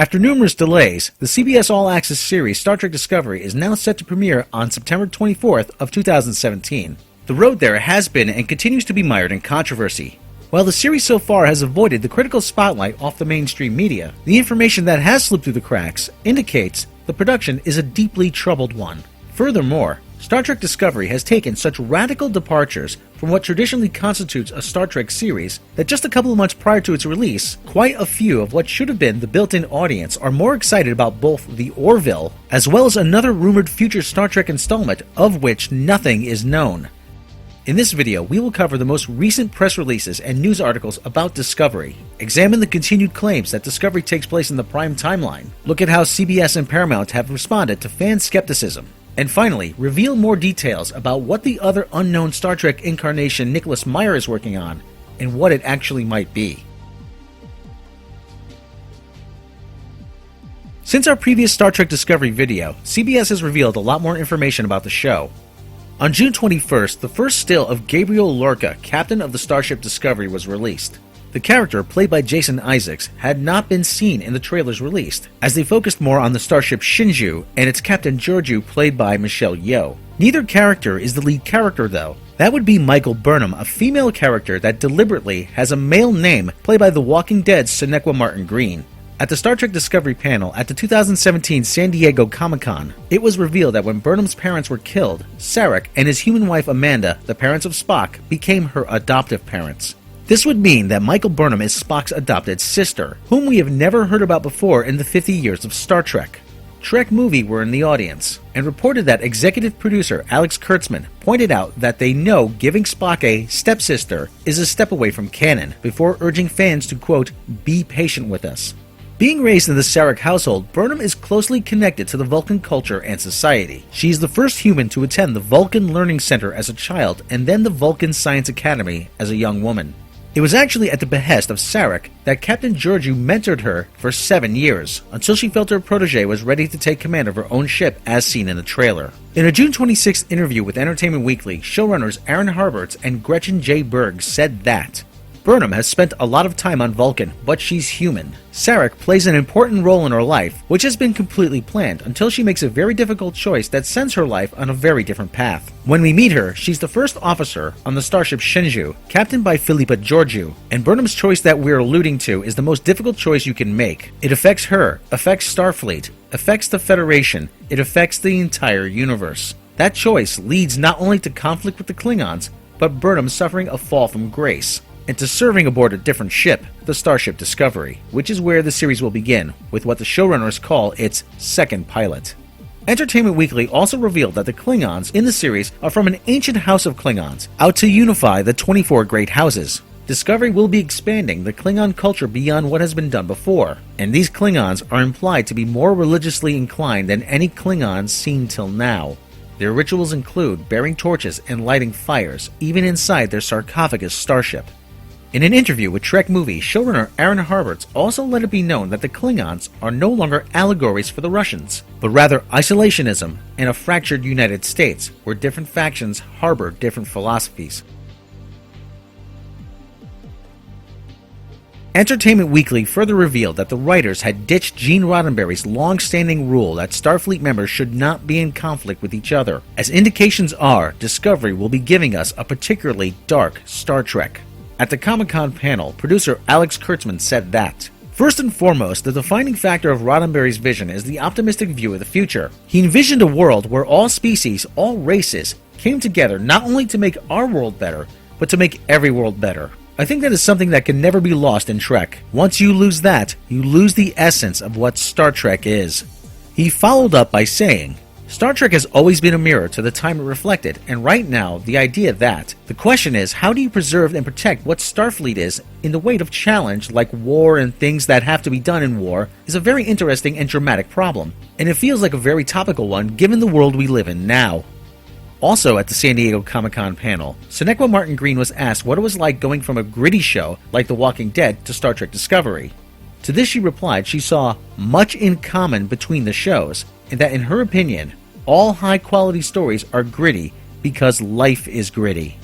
After numerous delays, the CBS All Access series Star Trek Discovery is now set to premiere on September 24th of 2017. The road there has been and continues to be mired in controversy. While the series so far has avoided the critical spotlight off the mainstream media, the information that has slipped through the cracks indicates the production is a deeply troubled one. Furthermore, Star Trek Discovery has taken such radical departures from what traditionally constitutes a Star Trek series that just a couple of months prior to its release, quite a few of what should have been the built-in audience are more excited about both the Orville as well as another rumored future Star Trek installment of which nothing is known. In this video, we will cover the most recent press releases and news articles about Discovery, examine the continued claims that Discovery takes place in the Prime timeline, look at how CBS and Paramount have responded to fan skepticism, and finally, reveal more details about what the other unknown Star Trek incarnation Nicholas Meyer is working on, and what it actually might be. Since our previous Star Trek Discovery video, CBS has revealed a lot more information about the show. On June 21st, the first still of Gabriel Lorca, captain of the Starship Discovery, was released. The character, played by Jason Isaacs, had not been seen in the trailers released, as they focused more on the starship Shinju and its captain Georgiou, played by Michelle Yeoh. Neither character is the lead character though. That would be Michael Burnham, a female character that deliberately has a male name, played by The Walking Dead's Sonequa Martin Green. At the Star Trek Discovery panel at the 2017 San Diego Comic-Con, it was revealed that when Burnham's parents were killed, Sarek and his human wife Amanda, the parents of Spock, became her adoptive parents. This would mean that Michael Burnham is Spock's adopted sister, whom we have never heard about before in the 50 years of Star Trek. Trek Movie were in the audience, and reported that executive producer Alex Kurtzman pointed out that they know giving Spock a stepsister is a step away from canon, before urging fans to, quote, be patient with us. Being raised in the Sarek household, Burnham is closely connected to the Vulcan culture and society. She is the first human to attend the Vulcan Learning Center as a child and then the Vulcan Science Academy as a young woman. It was actually at the behest of Sarek that Captain Georgiou mentored her for 7 years, until she felt her protege was ready to take command of her own ship as seen in the trailer. In a June 26th interview with Entertainment Weekly, showrunners Aaron Harberts and Gretchen J. Berg said that Burnham has spent a lot of time on Vulcan, but she's human. Sarek plays an important role in her life, which has been completely planned until she makes a very difficult choice that sends her life on a very different path. When we meet her, she's the first officer on the starship Shinju, captained by Philippa Georgiou, and Burnham's choice that we're alluding to is the most difficult choice you can make. It affects her, affects Starfleet, affects the Federation, it affects the entire universe. That choice leads not only to conflict with the Klingons, but Burnham suffering a fall from grace, and to serving aboard a different ship, the Starship Discovery, which is where the series will begin, with what the showrunners call its second pilot. Entertainment Weekly also revealed that the Klingons in the series are from an ancient house of Klingons, out to unify the 24 great houses. Discovery will be expanding the Klingon culture beyond what has been done before, and these Klingons are implied to be more religiously inclined than any Klingons seen till now. Their rituals include bearing torches and lighting fires, even inside their sarcophagus starship. In an interview with Trek Movie, showrunner Aaron Harberts also let it be known that the Klingons are no longer allegories for the Russians, but rather isolationism and a fractured United States, where different factions harbor different philosophies. Entertainment Weekly further revealed that the writers had ditched Gene Roddenberry's long-standing rule that Starfleet members should not be in conflict with each other. As indications are, Discovery will be giving us a particularly dark Star Trek. At the Comic-Con panel, producer Alex Kurtzman said that, first and foremost, the defining factor of Roddenberry's vision is the optimistic view of the future. He envisioned a world where all species, all races, came together not only to make our world better, but to make every world better. I think that is something that can never be lost in Trek. Once you lose that, you lose the essence of what Star Trek is. He followed up by saying, Star Trek has always been a mirror to the time it reflected, and right now, the idea that the question is, how do you preserve and protect what Starfleet is in the weight of challenge like war and things that have to be done in war is a very interesting and dramatic problem, and it feels like a very topical one given the world we live in now. Also at the San Diego Comic-Con panel, Sonequa Martin Green was asked what it was like going from a gritty show like The Walking Dead to Star Trek Discovery. To this she replied she saw much in common between the shows, and that in her opinion, all high-quality stories are gritty because life is gritty.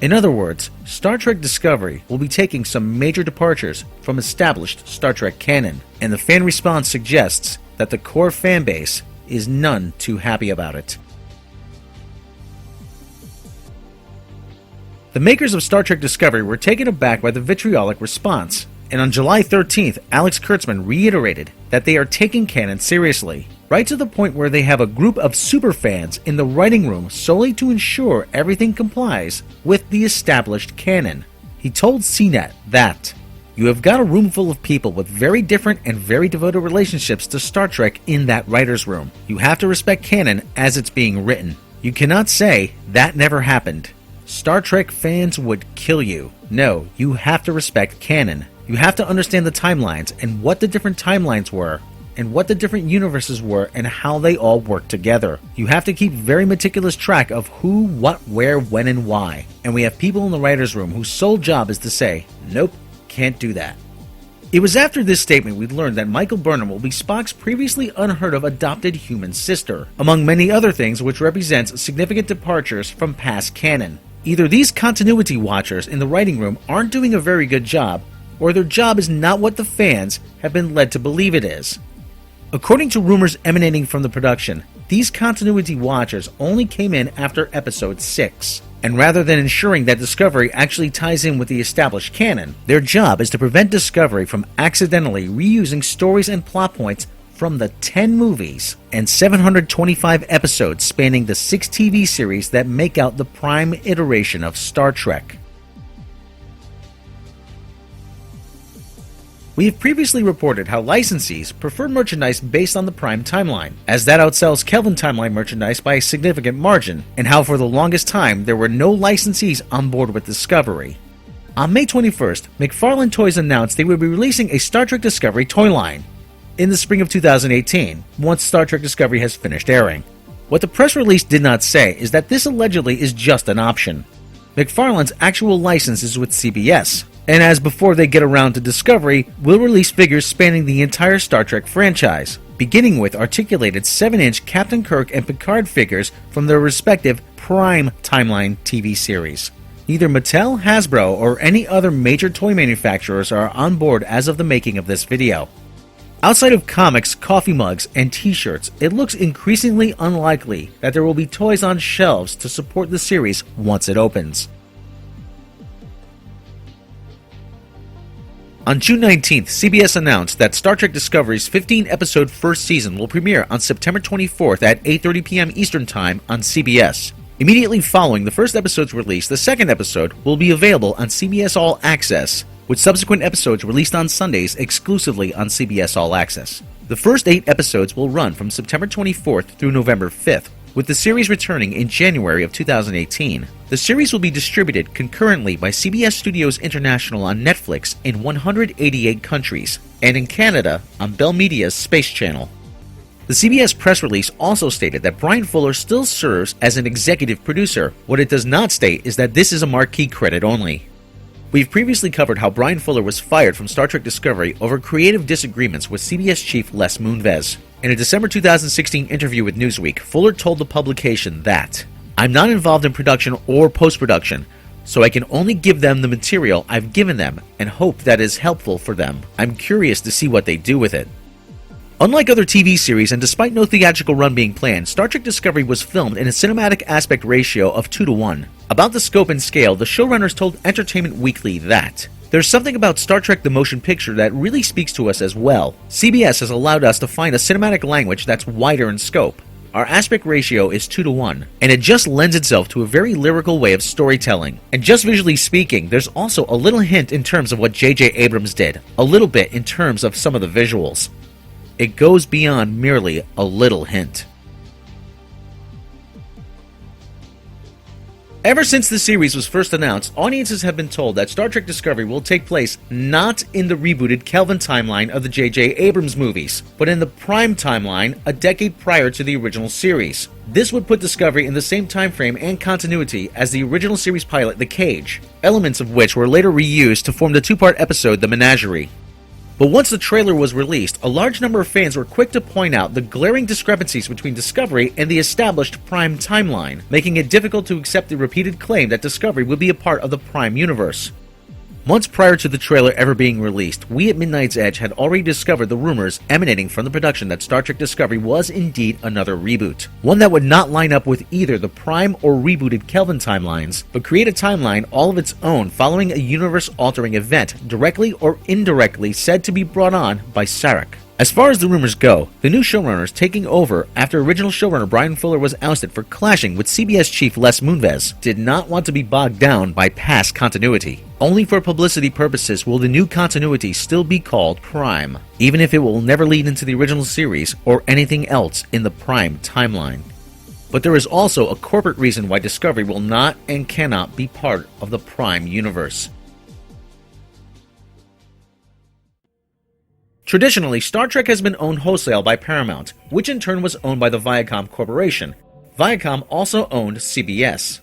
In other words, Star Trek Discovery will be taking some major departures from established Star Trek canon, and the fan response suggests that the core fanbase is none too happy about it. The makers of Star Trek Discovery were taken aback by the vitriolic response, and on July 13th, Alex Kurtzman reiterated that they are taking canon seriously, right to the point where they have a group of superfans in the writing room solely to ensure everything complies with the established canon. He told CNET that, "You have got a room full of people with very different and very devoted relationships to Star Trek in that writer's room. You have to respect canon as it's being written. You cannot say, that never happened. Star Trek fans would kill you. No, you have to respect canon. You have to understand the timelines and what the different timelines were, and what the different universes were and how they all work together. You have to keep very meticulous track of who, what, where, when, and why. And we have people in the writer's room whose sole job is to say, nope, can't do that." It was after this statement we learned that Michael Burnham will be Spock's previously unheard of adopted human sister, among many other things, which represents significant departures from past canon. Either these continuity watchers in the writing room aren't doing a very good job, or their job is not what the fans have been led to believe it is. According to rumors emanating from the production, these continuity watchers only came in after episode 6, and rather than ensuring that Discovery actually ties in with the established canon, their job is to prevent Discovery from accidentally reusing stories and plot points from the 10 movies and 725 episodes spanning the 6 TV series that make out the prime iteration of Star Trek. We have previously reported how licensees prefer merchandise based on the Prime timeline, as that outsells Kelvin timeline merchandise by a significant margin, and how for the longest time there were no licensees on board with Discovery. On May 21st, McFarlane Toys announced they would be releasing a Star Trek Discovery toy line in the spring of 2018, once Star Trek Discovery has finished airing. What the press release did not say is that this allegedly is just an option. McFarlane's actual license is with CBS, and as before they get around to Discovery, will release figures spanning the entire Star Trek franchise, beginning with articulated 7-inch Captain Kirk and Picard figures from their respective Prime timeline TV series. Neither Mattel, Hasbro, or any other major toy manufacturers are on board as of the making of this video. Outside of comics, coffee mugs, and t-shirts, it looks increasingly unlikely that there will be toys on shelves to support the series once it opens. On June 19th, CBS announced that Star Trek Discovery's 15-episode first season will premiere on September 24th at 8:30 p.m. Eastern Time on CBS. Immediately following the first episode's release, the second episode will be available on CBS All Access, with subsequent episodes released on Sundays exclusively on CBS All Access. The first 8 episodes will run from September 24th through November 5th, with the series returning in January of 2018. The series will be distributed concurrently by CBS Studios International on Netflix in 188 countries, and in Canada on Bell Media's Space Channel. The CBS press release also stated that Bryan Fuller still serves as an executive producer. What it does not state is that this is a marquee credit only. We've previously covered how Bryan Fuller was fired from Star Trek Discovery over creative disagreements with CBS chief Les Moonves. In a December 2016 interview with Newsweek, Fuller told the publication that, "I'm not involved in production or post-production, so I can only give them the material I've given them and hope that is helpful for them. I'm curious to see what they do with it." Unlike other TV series, and despite no theatrical run being planned, Star Trek Discovery was filmed in a cinematic aspect ratio of 2:1. About the scope and scale, the showrunners told Entertainment Weekly that, "There's something about Star Trek the Motion Picture that really speaks to us as well. CBS has allowed us to find a cinematic language that's wider in scope. Our aspect ratio is 2:1, and it just lends itself to a very lyrical way of storytelling. And just visually speaking, there's also a little hint in terms of what J.J. Abrams did, a little bit in terms of some of the visuals. It goes beyond merely a little hint." Ever since the series was first announced, audiences have been told that Star Trek Discovery will take place not in the rebooted Kelvin timeline of the J.J. Abrams movies, but in the Prime timeline a decade prior to the original series. This would put Discovery in the same time frame and continuity as the original series pilot The Cage, elements of which were later reused to form the 2-part episode The Menagerie. But once the trailer was released, a large number of fans were quick to point out the glaring discrepancies between Discovery and the established Prime timeline, making it difficult to accept the repeated claim that Discovery would be a part of the Prime universe. Months prior to the trailer ever being released, we at Midnight's Edge had already discovered the rumors emanating from the production that Star Trek Discovery was indeed another reboot. One that would not line up with either the Prime or rebooted Kelvin timelines, but create a timeline all of its own following a universe-altering event, directly or indirectly said to be brought on by Sarek. As far as the rumors go, the new showrunners taking over after original showrunner Bryan Fuller was ousted for clashing with CBS chief Les Moonves did not want to be bogged down by past continuity. Only for publicity purposes will the new continuity still be called Prime, even if it will never lead into the original series or anything else in the Prime timeline. But there is also a corporate reason why Discovery will not and cannot be part of the Prime universe. Traditionally, Star Trek has been owned wholesale by Paramount, which in turn was owned by the Viacom Corporation. Viacom also owned CBS.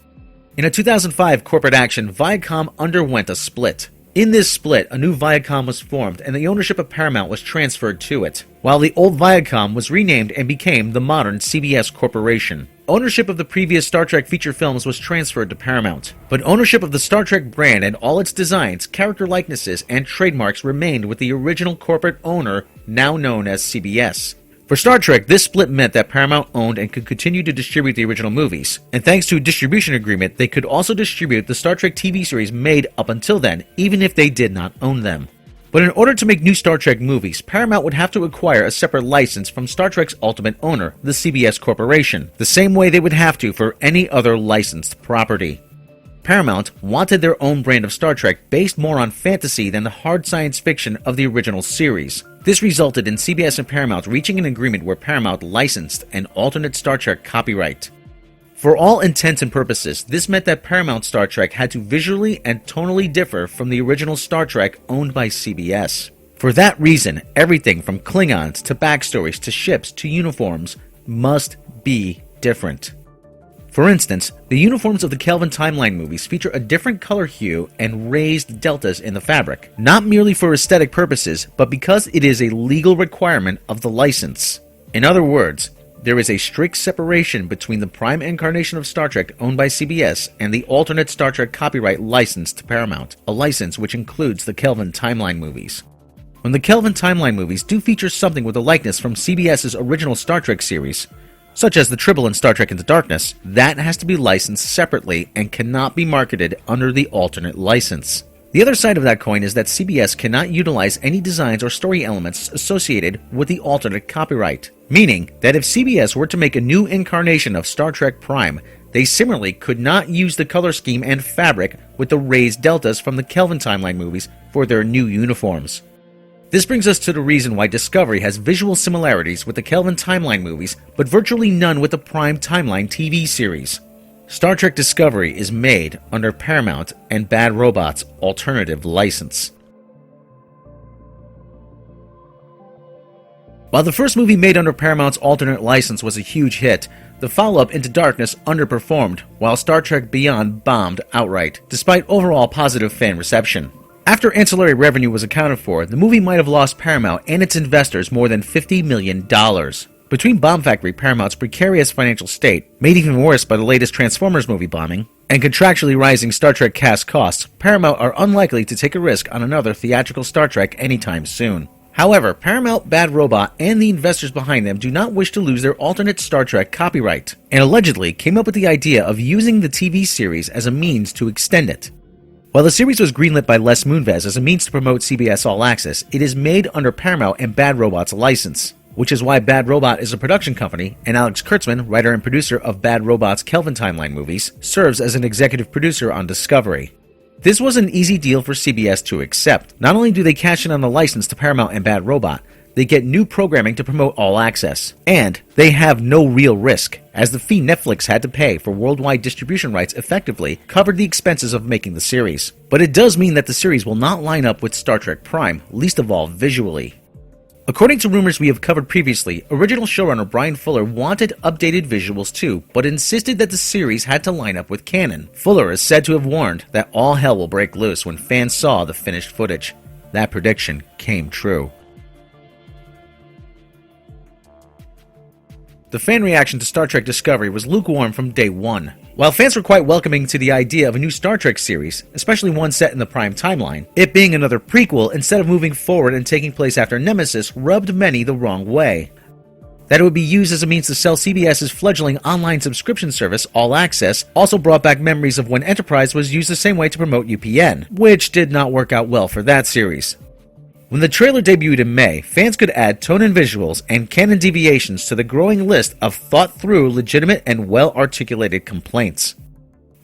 In a 2005 corporate action, Viacom underwent a split. In this split, a new Viacom was formed and the ownership of Paramount was transferred to it, while the old Viacom was renamed and became the modern CBS Corporation. Ownership of the previous Star Trek feature films was transferred to Paramount, but ownership of the Star Trek brand and all its designs, character likenesses, and trademarks remained with the original corporate owner, now known as CBS. For Star Trek, this split meant that Paramount owned and could continue to distribute the original movies, and thanks to a distribution agreement, they could also distribute the Star Trek TV series made up until then, even if they did not own them. But in order to make new Star Trek movies, Paramount would have to acquire a separate license from Star Trek's ultimate owner, the CBS Corporation, the same way they would have to for any other licensed property. Paramount wanted their own brand of Star Trek based more on fantasy than the hard science fiction of the original series. This resulted in CBS and Paramount reaching an agreement where Paramount licensed an alternate Star Trek copyright. For all intents and purposes, this meant that Paramount Star Trek had to visually and tonally differ from the original Star Trek owned by CBS. For that reason, everything from Klingons to backstories to ships to uniforms must be different. For instance, the uniforms of the Kelvin Timeline movies feature a different color hue and raised deltas in the fabric, not merely for aesthetic purposes, but because it is a legal requirement of the license. In other words, there is a strict separation between the Prime incarnation of Star Trek owned by CBS and the alternate Star Trek copyright licensed to Paramount, a license which includes the Kelvin Timeline movies. When the Kelvin Timeline movies do feature something with a likeness from CBS's original Star Trek series, such as the Tribble in Star Trek Into Darkness, that has to be licensed separately and cannot be marketed under the alternate license. The other side of that coin is that CBS cannot utilize any designs or story elements associated with the alternate copyright, meaning that if CBS were to make a new incarnation of Star Trek Prime, they similarly could not use the color scheme and fabric with the raised deltas from the Kelvin Timeline movies for their new uniforms. This brings us to the reason why Discovery has visual similarities with the Kelvin Timeline movies, but virtually none with the Prime Timeline TV series. Star Trek Discovery is made under Paramount and Bad Robot's alternative license. While the first movie made under Paramount's alternate license was a huge hit, the follow-up Into Darkness underperformed, while Star Trek Beyond bombed outright, despite overall positive fan reception. After ancillary revenue was accounted for, the movie might have lost Paramount and its investors more than $50 million. Between Bomb Factory, Paramount's precarious financial state, made even worse by the latest Transformers movie bombing, and contractually rising Star Trek cast costs, Paramount are unlikely to take a risk on another theatrical Star Trek anytime soon. However, Paramount, Bad Robot, and the investors behind them do not wish to lose their alternate Star Trek copyright, and allegedly came up with the idea of using the TV series as a means to extend it. While the series was greenlit by Les Moonves as a means to promote CBS All Access, it is made under Paramount and Bad Robot's license, which is why Bad Robot is a production company, and Alex Kurtzman, writer and producer of Bad Robot's Kelvin Timeline movies, serves as an executive producer on Discovery. This was an easy deal for CBS to accept. Not only do they cash in on the license to Paramount and Bad Robot, they get new programming to promote All Access. And they have no real risk, as the fee Netflix had to pay for worldwide distribution rights effectively covered the expenses of making the series. But it does mean that the series will not line up with Star Trek Prime, least of all visually. According to rumors we have covered previously, original showrunner Bryan Fuller wanted updated visuals too, but insisted that the series had to line up with canon. Fuller is said to have warned that all hell will break loose when fans saw the finished footage. that prediction came true. The fan reaction to Star Trek Discovery was lukewarm from day one. While fans were quite welcoming to the idea of a new Star Trek series, especially one set in the Prime timeline, it being another prequel instead of moving forward and taking place after Nemesis rubbed many the wrong way. That it would be used as a means to sell CBS's fledgling online subscription service, All Access, also brought back memories of when Enterprise was used the same way to promote UPN, which did not work out well for that series. When the trailer debuted in May, fans could add tone and visuals and canon deviations to the growing list of thought-through, legitimate, and well-articulated complaints.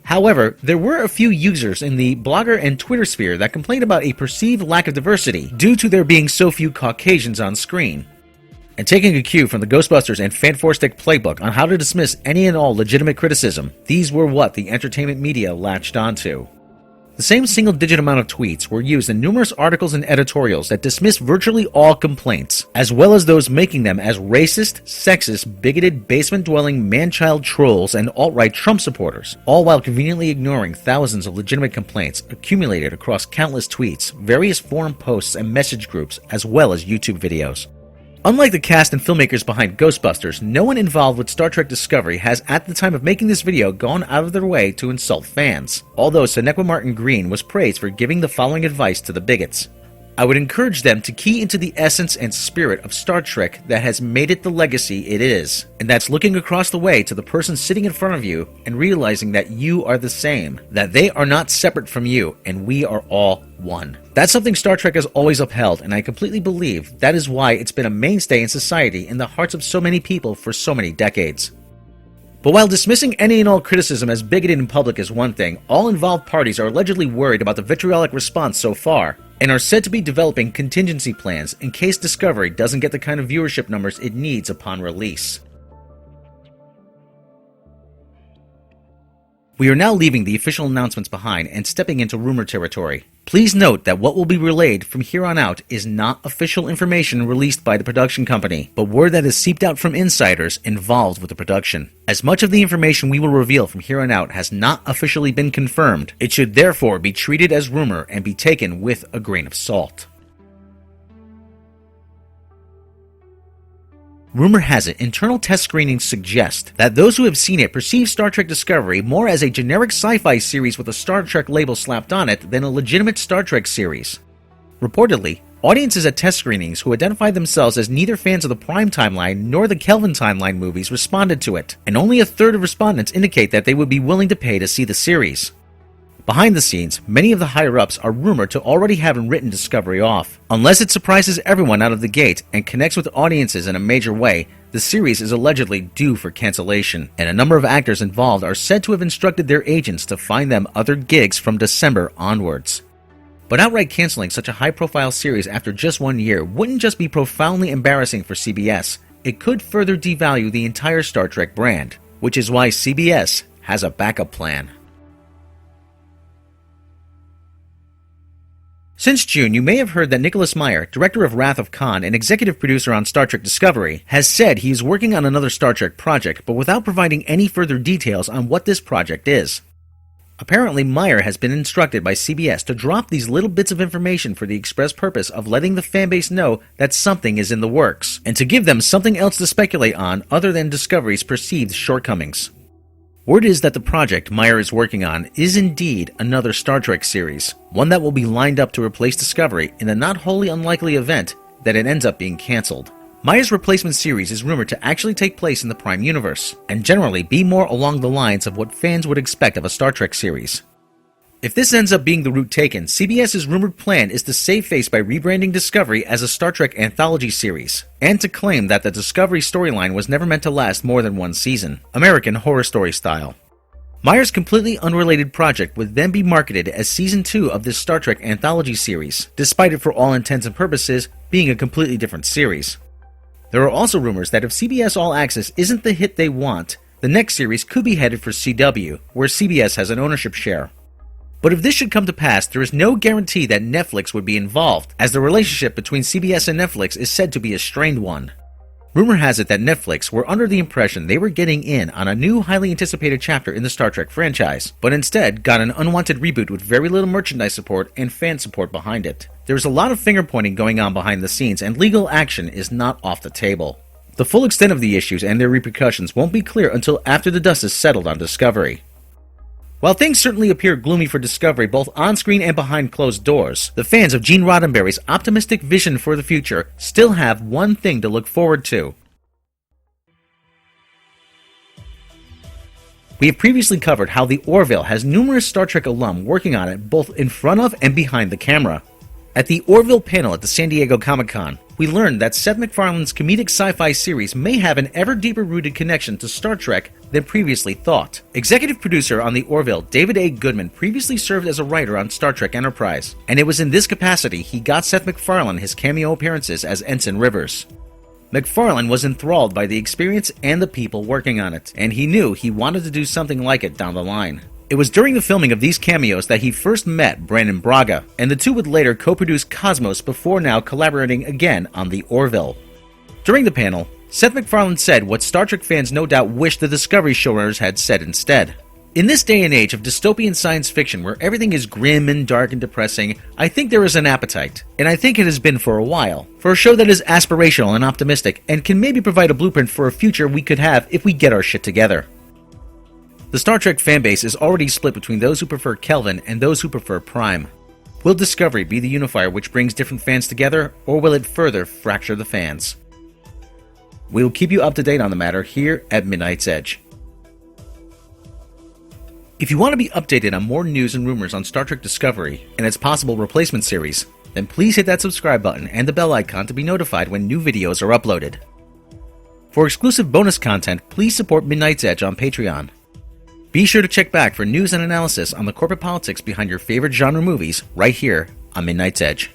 However, there were a few users in the blogger and Twitter sphere that complained about a perceived lack of diversity due to there being so few Caucasians on screen. And taking a cue from the Ghostbusters and Fan4Stick playbook on how to dismiss any and all legitimate criticism, these were what the entertainment media latched onto. The same single-digit amount of tweets were used in numerous articles and editorials that dismiss virtually all complaints, as well as those making them as racist, sexist, bigoted, basement-dwelling, man-child trolls and alt-right Trump supporters, all while conveniently ignoring thousands of legitimate complaints accumulated across countless tweets, various forum posts and message groups, as well as YouTube videos. Unlike the cast and filmmakers behind Ghostbusters, no one involved with Star Trek Discovery has at the time of making this video gone out of their way to insult fans, although Sonequa Martin Green was praised for giving the following advice to the bigots. I would encourage them to key into the essence and spirit of Star Trek that has made it the legacy it is, and that's looking across the way to the person sitting in front of you and realizing that you are the same, that they are not separate from you, and we are all one. That's something Star Trek has always upheld, and I completely believe that is why it's been a mainstay in society in the hearts of so many people for so many decades. But while dismissing any and all criticism as bigoted in public is one thing, all involved parties are allegedly worried about the vitriolic response so far, and are said to be developing contingency plans in case Discovery doesn't get the kind of viewership numbers it needs upon release. We are now leaving the official announcements behind and stepping into rumor territory. Please note that what will be relayed from here on out is not official information released by the production company, but word that is seeped out from insiders involved with the production. As much of the information we will reveal from here on out has not officially been confirmed, it should therefore be treated as rumor and be taken with a grain of salt. Rumor has it, internal test screenings suggest that those who have seen it perceive Star Trek Discovery more as a generic sci-fi series with a Star Trek label slapped on it than a legitimate Star Trek series. Reportedly, audiences at test screenings who identified themselves as neither fans of the Prime timeline nor the Kelvin timeline movies responded to it, and only a third of respondents indicate that they would be willing to pay to see the series. Behind the scenes, many of the higher-ups are rumored to already have written Discovery off. Unless it surprises everyone out of the gate and connects with audiences in a major way, the series is allegedly due for cancellation, and a number of actors involved are said to have instructed their agents to find them other gigs from December onwards. But outright canceling such a high-profile series after just 1 year wouldn't just be profoundly embarrassing for CBS, it could further devalue the entire Star Trek brand, which is why CBS has a backup plan. Since June, you may have heard that Nicholas Meyer, director of Wrath of Khan and executive producer on Star Trek Discovery, has said he is working on another Star Trek project, but without providing any further details on what this project is. Apparently, Meyer has been instructed by CBS to drop these little bits of information for the express purpose of letting the fanbase know that something is in the works, and to give them something else to speculate on other than Discovery's perceived shortcomings. Word is that the project Meyer is working on is indeed another Star Trek series, one that will be lined up to replace Discovery in the not wholly unlikely event that it ends up being cancelled. Meyer's replacement series is rumored to actually take place in the Prime universe, and generally be more along the lines of what fans would expect of a Star Trek series. If this ends up being the route taken, CBS's rumored plan is to save face by rebranding Discovery as a Star Trek anthology series, and to claim that the Discovery storyline was never meant to last more than one season, American Horror Story style. Meyer's completely unrelated project would then be marketed as Season 2 of this Star Trek anthology series, despite it for all intents and purposes being a completely different series. There are also rumors that if CBS All Access isn't the hit they want, the next series could be headed for CW, where CBS has an ownership share. But if this should come to pass, there is no guarantee that Netflix would be involved, as the relationship between CBS and Netflix is said to be a strained one. Rumor has it that Netflix were under the impression they were getting in on a new highly anticipated chapter in the Star Trek franchise, but instead got an unwanted reboot with very little merchandise support and fan support behind it. There is a lot of finger-pointing going on behind the scenes, and legal action is not off the table. The full extent of the issues and their repercussions won't be clear until after the dust is settled on Discovery. While things certainly appear gloomy for Discovery both on-screen and behind closed doors, the fans of Gene Roddenberry's optimistic vision for the future still have one thing to look forward to. We have previously covered how the Orville has numerous Star Trek alum working on it both in front of and behind the camera. At the Orville panel at the San Diego Comic-Con, we learned that Seth MacFarlane's comedic sci-fi series may have an ever deeper rooted connection to Star Trek than previously thought. Executive producer on the Orville, David A. Goodman, previously served as a writer on Star Trek Enterprise, and it was in this capacity he got Seth MacFarlane his cameo appearances as Ensign Rivers. MacFarlane was enthralled by the experience and the people working on it, and he knew he wanted to do something like it down the line. It was during the filming of these cameos that he first met Brannon Braga, and the two would later co-produce Cosmos before now collaborating again on the Orville. During the panel, Seth MacFarlane said what Star Trek fans no doubt wish the Discovery showrunners had said instead. In this day and age of dystopian science fiction where everything is grim and dark and depressing, I think there is an appetite, and I think it has been for a while, for a show that is aspirational and optimistic and can maybe provide a blueprint for a future we could have if we get our shit together. The Star Trek fanbase is already split between those who prefer Kelvin and those who prefer Prime. Will Discovery be the unifier which brings different fans together, or will it further fracture the fans? We will keep you up to date on the matter here at Midnight's Edge. If you want to be updated on more news and rumors on Star Trek Discovery and its possible replacement series, then please hit that subscribe button and the bell icon to be notified when new videos are uploaded. For exclusive bonus content, please support Midnight's Edge on Patreon. Be sure to check back for news and analysis on the corporate politics behind your favorite genre movies right here on Midnight's Edge.